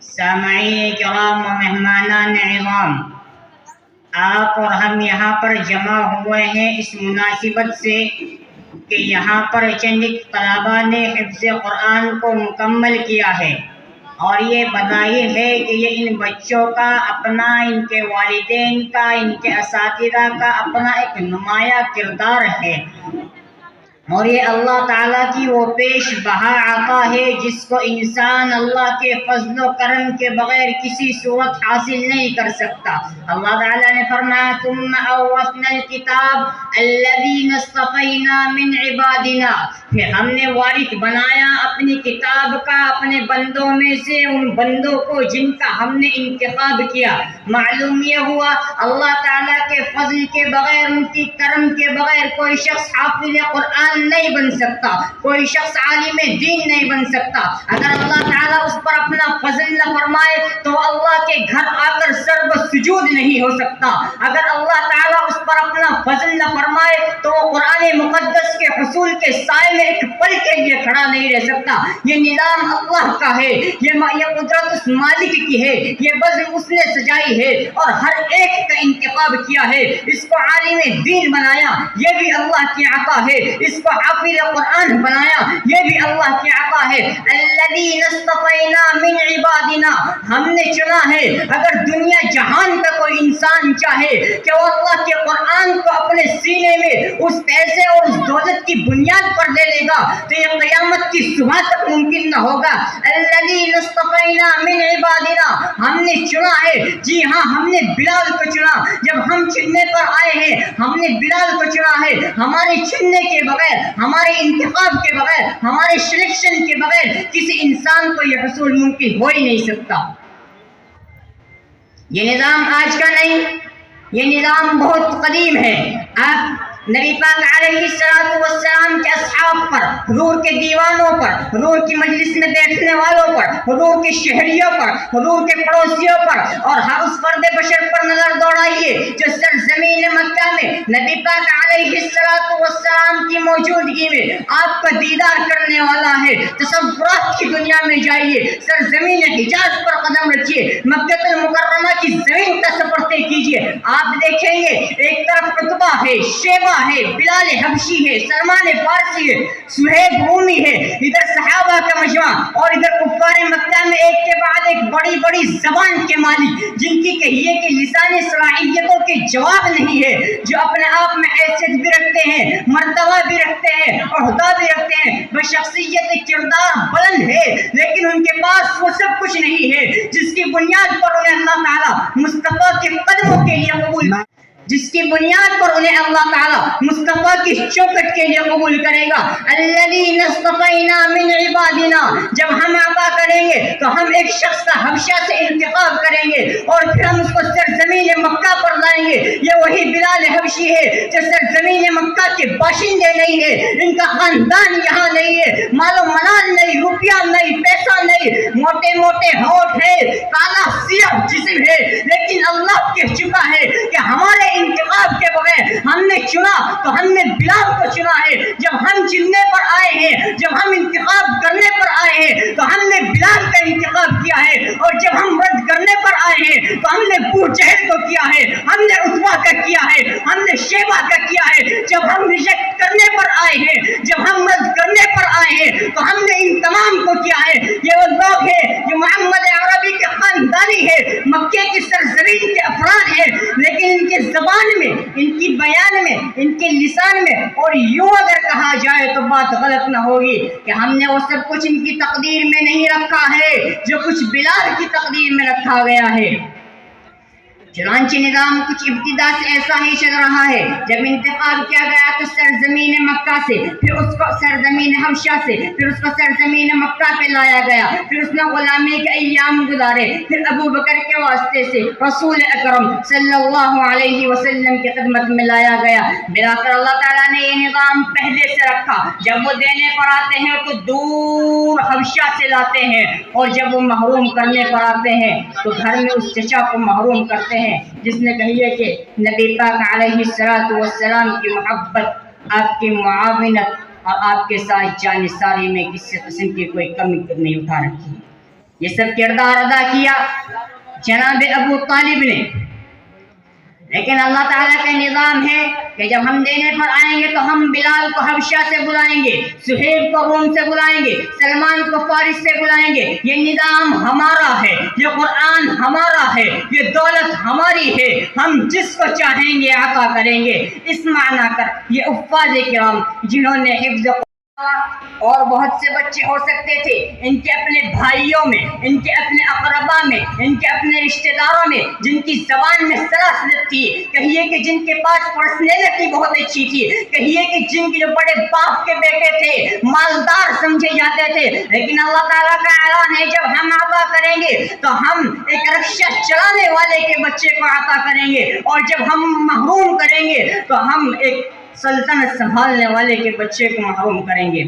سامعین کرام و مہمانان اعظام، آپ اور ہم یہاں پر جمع ہوئے ہیں اس مناسبت سے کہ یہاں پر چند طلباء نے حفظ قرآن کو مکمل کیا ہے، اور یہ بدائی ہے کہ یہ ان بچوں کا اپنا، ان کے والدین کا، ان کے اساتذہ کا اپنا ایک نمایاں کردار ہے، اور یہ اللہ تعالیٰ کی وہ پیش بہا عطا ہے جس کو انسان اللہ کے فضل و کرم کے بغیر کسی صورت حاصل نہیں کر سکتا۔ اللہ تعالیٰ نے فرمایا ثم اورثنا الکتاب الذین اصطفینا من عبادنا، پھر ہم نے وارث بنایا اپنی کتاب کا اپنے بندوں میں سے ان بندوں کو جن کا ہم نے انتخاب کیا۔ معلوم یہ ہوا اللہ تعالیٰ کے فضل کے بغیر، ان کی کرم کے بغیر کوئی شخص حافظ قرآن نہیں بن سکتا، کوئی شخص عالم دین نہیں بن سکتا۔ اگر اللہ تعالیٰ اس پر اپنا فضل نہ فرمائے تو وہ اللہ کے گھر آ کر سرب سجود نہیں ہو سکتا۔ اگر اللہ تعالیٰ اس پر اپنا فضل نہ فرمائے تو وہ قرآن مقدس کے حصول کے سائے میں ایک پل کے لیے کھڑا نہیں رہ سکتا۔ یہ نظام اللہ کا ہے، یہ قدرت اس مالک کی ہے، یہ بزم اس نے سجائی ہے اور ہر ایک کا انتخاب کیا ہے۔ اس کو عالم دین بنایا، یہ بھی اللہ کی عطا ہے۔ اس کو حافظ قرآن بنایا، یہ بھی اللہ کی عطا ہے۔ الذین اصطفینا من عبادنا، ہم نے چنا ہے۔ اگر دنیا جہان کا کوئی انسان چاہے کہ وہ اللہ کے قرآن کو اپنے سینے میں اس پیسے اور اس دولت کی بنیاد پر لے لے گا تو یہ قیامت کی صبح تک ممکن نہ ہوگا۔ الذین اصطفینا من عبادنا، ہم نے چنا ہے، جی ہاں ہم نے بلال کو چنا۔ جب ہم چننے پر آئے ہیں ہم نے بلال کو چنا ہے۔ ہمارے چننے کے بغیر، ہمارے انتخاب کے بغیر، ہمارے سلیکشن کے بغیر کسی انسان کو یہ حصول ممکن ہو ہی نہیں سکتا۔ یہ نظام آج کا نہیں، یہ نظام بہت قدیم ہے۔ آپ نبی پاک علیہ السلام کے اصحاب پر، حضور کے دیوانوں پر، حضور کی مجلس میں بیٹھنے والوں پر، حضور کے شہریوں پر، حضور کے پڑوسیوں پر اور ہر اس فرد بشر پر نظر دوڑائیے جو سرزمین مکہ میں نبی پاک علیہ السلام کی موجودگی میں آپ کا دیدار کرنے والا ہے۔ تصورات کی دنیا میں جائیے، سرزمین حجاز پر قدم رکھیے، مکہ المکرمہ کی زمین کا سفر طے کیجیے، آپ دیکھیں گے ایک طرف عتبہ ہے، شیبہ ہے، بلال حبشی ہے، سلمان فارسی ہے، سہیب رومی ہے، ادھر صحابہ کا مجمع اور ادھر کفار مکہ میں ایک کے بعد ایک بڑی بڑی زبان کے مالک جن کی کہیے کہ لسان صلاحیتوں کے جواب نہیں ہے، جو اپنے آپ میں حیثیت بھی رکھتے ہیں، مرتبہ بھی رکھتے ہیں، عہدہ بھی رکھتے ہیں، بشخصیت کردار بلند ہے، لیکن ان کے پاس وہ سب کچھ نہیں ہے جس کی بنیاد پر انہیں اللہ تعالیٰ مصطفیٰ کے قدموں کے لیے قبول، جس کی بنیاد پر انہیں اللہ تعالیٰ مصطفیٰ کی چوکٹ کے لیے قبول کرے گا۔ الذین اصطفینا من عبادنا، جب ہم عطا کریں گے تو ہم ایک شخص کا حبشہ سے انتخاب کریں گے اور پھر ہم اس کو سرزمین مکہ پر لائیں گے۔ یہ وہی بلال حبشی ہے جو سرزمین مکہ کے باشندے نہیں ہے، ان کا خاندان یہاں نہیں ہے، مال و منال نہیں، روپیہ نہیں، پیسہ نہیں، موٹے موٹے ہونٹ ہے، کالا سیاہ جسم ہے، لیکن اللہ کہہ چکا ہے کہ ہمارے انتخاب کے بغیر ہم نے چنا تو ہم نے بلال کو چنا ہے۔ جب ہم چننے پر آئے ہیں، جب ہم انتخاب کرنے پر آئے ہیں تو ہم نے بلال کا انتخاب کیا ہے، اور جب ہم رد کرنے پر آئے ہیں تو ہم نے ابو جہل کو کیا ہے، ہم نے عتبہ کا کیا ہے، ہم نے شیبہ کا کیا ہے۔ جب ہم ریجیکٹ کرنے پر آئے ہیں، جب ہم رد کرنے پر آئے ہیں تو ہم نے ان تمام کو کیا ہے۔ یہ وہ لوگ ہیں جو محمد عربی کے خاندانی ہے، مکے کی سرزمین کے افراد ہیں، لیکن ان کے زبان میں، ان کی بیان میں، ان کے لسان میں، اور یوں اگر کہا جائے تو بات غلط نہ ہوگی کہ ہم نے وہ سب کچھ ان کی تقدیر میں نہیں رکھا ہے جو کچھ بلال کی تقدیر میں رکھا گیا ہے۔ چنانچہ نظام کچھ ابتدا سے ایسا ہی چل رہا ہے۔ جب انتخاب کیا گیا تو سرزمین مکہ سے، پھر اس کو سرزمین حبشہ سے، پھر اس کو سرزمین مکہ پہ لایا گیا، پھر اس نے غلامی کے ایام گزارے، پھر ابو بکر کے واسطے سے رسول اکرم صلی اللہ علیہ وسلم کی خدمت میں لایا گیا۔ بلا کر اللہ تعالیٰ نے یہ نظام پہلے سے رکھا، جب وہ دینے پر آتے ہیں تو دور حبشہ سے لاتے ہیں، اور جب وہ محروم کرنے پر آتے ہیں تو گھر میں اس چچا کو محروم کرتے ہیں جس نے کہیے کہ نبی پاک علیہ السلام کی محبت، آپ کی معاونت اور آپ کے ساتھ جان ساری میں کسی قسم کی کوئی کمی نہیں اٹھا رکھی ہے۔ یہ سب کردار ادا کیا جناب ابو طالب نے، لیکن اللہ تعالیٰ کا نظام ہے کہ جب ہم دینے پر آئیں گے تو ہم بلال کو حبشہ سے بلائیں گے، سہیب کو روم سے بلائیں گے، سلمان کو فارس سے بلائیں گے۔ یہ نظام ہمارا ہے، یہ قرآن ہمارا ہے، یہ دولت ہماری ہے، ہم جس کو چاہیں گے عطا کریں گے۔ اس معنی کر یہ حفاظ کرام جنہوں نے حفظ اور بہت سے بچے ہو سکتے تھے، ان کے اپنے بھائیوں میں، ان کے اپنے اقربا میں، ان کے اپنے رشتہ داروں میں جن کی زبان میں سلاسلت تھی، کہیے کہ جن کے پاس پرسنالٹی بہت اچھی تھی، کہیے کہ جن کے جو بڑے باپ کے بیٹے تھے، مالدار سمجھے جاتے تھے، لیکن اللہ تعالیٰ کا اعلان ہے جب ہم عطا کریں گے تو ہم ایک رکشہ چلانے والے کے بچے کو عطا کریں گے، اور جب ہم محروم کریں گے تو ہم ایک سلطنت سنبھالنے والے کے بچے کو محروم کریں گے۔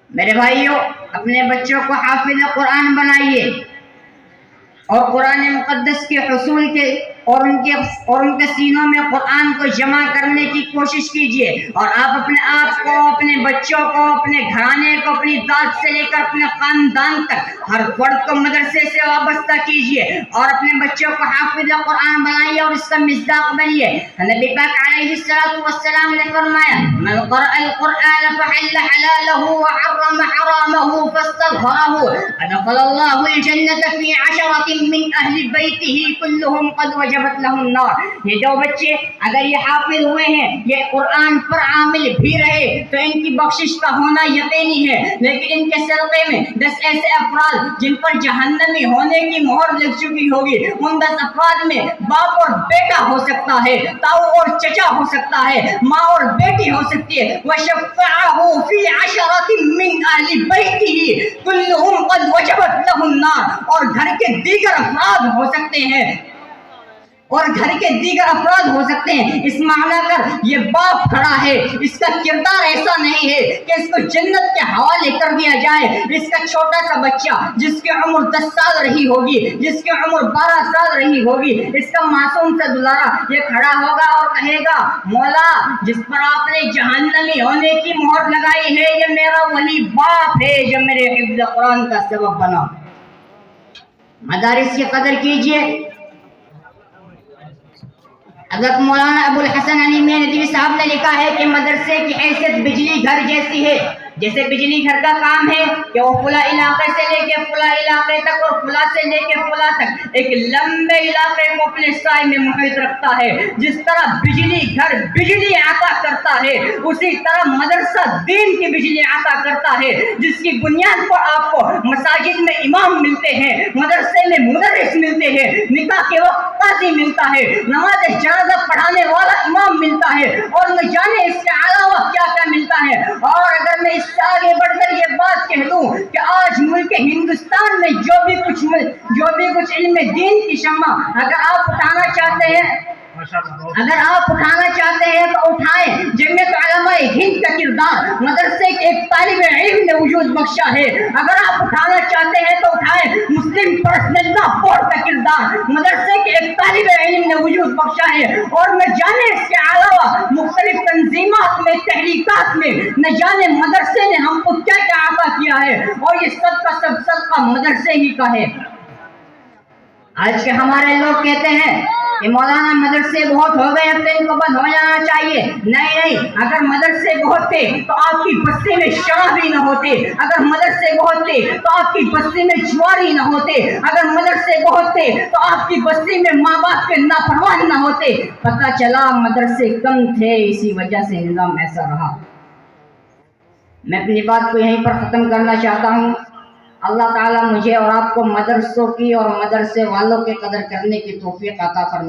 میرے بھائیوں، اپنے بچوں کو حافظ قرآن بنائیے اور قرآن مقدس کے حصول کے اور ان کے سینوں میں قرآن کو جمع کرنے کی کوشش کیجیے، اور آپ اپنے آپ کو، اپنے بچوں کو، اپنے گھرانے کو، اپنی ذات سے لے کر اپنے خاندان تک ہر فرد کو مدرسے سے وابستہ کیجیے اور اپنے بچوں کو حافظ قرآن بنائیے اور اس کا مصداق بنیے۔ نبی پاک علیہ الصلوۃ والسلام نے فرمایا، من قرأ القرآن فحل حلالہ وحرم حرامہ فاستظہرہ ادخل اللہ الجنة فی عشرۃ من اہل بیتہ کلہم قد وجبت لہ النار۔ یہ جو بچے اگر یہ حافظ ہوئے ہیں، یہ قرآن پر عامل بھی رہے تو ان کی بخشش کا ہونا یقینی ہے، لیکن ان کے سلقے میں 10 ایسے افراد جن پر جہنمی ہونے کی مہر لگ چکی ہوگی، ان 10 افراد میں باپ اور بیٹا ہو سکتا ہے، تاؤ اور چچا ہو سکتا ہے، ماں اور بیٹی ہو سکتی ہے۔ وَشَفَّعَهُ فِي عَشَرَةٍ مِّنْ أَهْلِ بَيْتِهِ كُلُّهُمْ قَدْ وَجَبَتْ لَهُ النَّارُ، اور گھر کے دیگر افراد ہو سکتے ہیں، اس معنی کر یہ باپ کھڑا ہے، اس کا کردار ایسا نہیں ہے کہ اس کو جنت کے حوالے کر دیا جائے۔ اس کا چھوٹا سا بچہ جس کی عمر 10 سال رہی ہوگی، جس کی عمر 12 سال رہی ہوگی، اس کا معصوم سا دلارا یہ کھڑا ہوگا اور کہے گا، مولا جس پر آپ نے جہنمی ہونے کی مہر لگائی ہے، یہ میرا وہی باپ ہے جو میرے حفظ قرآن کا سبب بنا۔ مدارس کی قدر کیجیے۔ حضرت مولانا ابو الحسن علی ندوی صاحب نے لکھا ہے کہ مدرسے کی حیثیت بجلی گھر جیسی ہے۔ جیسے بجلی گھر کا کام ہے کہ وہ فلاں علاقے سے لے کے فلاں علاقے تک اور فلاں سے لے کے فلاں تک ایک لمبے علاقے کو اپنے سائے میں محیط رکھتا ہے، جس طرح بجلی گھر بجلی عطا کرتا ہے، اسی طرح مدرسہ دین کی بجلی عطا کرتا ہے، جس کی بنیاد پر آپ کو مساجد میں امام ملتے ہیں، مدرسے میں مدرس ملتے ہیں، نکاح کے وقت قاضی ملتا ہے، نماز جنازہ پڑھانے والا امام ملتا ہے، اور نہ جانے اس کے علاوہ کیا کیا ملتا ہے۔ اور اگر میں اس سے آگے بڑھ کر یہ بات کہہ دوں کہ آج ملک ہندوستان میں جو بھی کچھ علم دین کی شمع اگر آپ اٹھانا چاہتے ہیں تو اٹھائیں۔ جمعیت علماء ہند کا کردار مدرسے کے ایک طالب علم نے وجود بخشا ہے۔ اگر آپ اٹھانا چاہتے ہیں تو اٹھائیں مسلم پرسنل لا بورڈ کا کردار مدرسے کے ایک طالب علم نے وجود بخشا ہے، اور نہ جانے اس کے علاوہ مختلف تنظیمات میں، تحریکات میں، نہ جانے مدرسے نے ہم کو کیا کیا عطا کیا ہے، اور یہ سب کا سب صدقہ مدرسے ہی کا ہے۔ آج کے ہمارے لوگ کہتے ہیں کہ مولانا مدرسے بہت ہو گئے، اب تو ان کو بند ہو جانا چاہیے۔ نہیں، اگر مدرسے بہت تھے تو آپ کی بستی میں شراب ہی نہ ہوتے، اگر مدرسے بہت تھے تو آپ کی بستی میں جواری نہ ہوتے، اگر مدرسے بہت تھے تو آپ کی بستی میں ماں باپ کے نافرمان نہ ہوتے۔ پتہ چلا مدرسے کم تھے، اسی وجہ سے نظام ایسا رہا۔ میں اپنی بات کو یہیں پر ختم کرنا چاہتا ہوں۔ اللہ تعالیٰ مجھے اور آپ کو مدرسوں کی اور مدرسے والوں کی قدر کرنے کی توفیق عطا فرمائے۔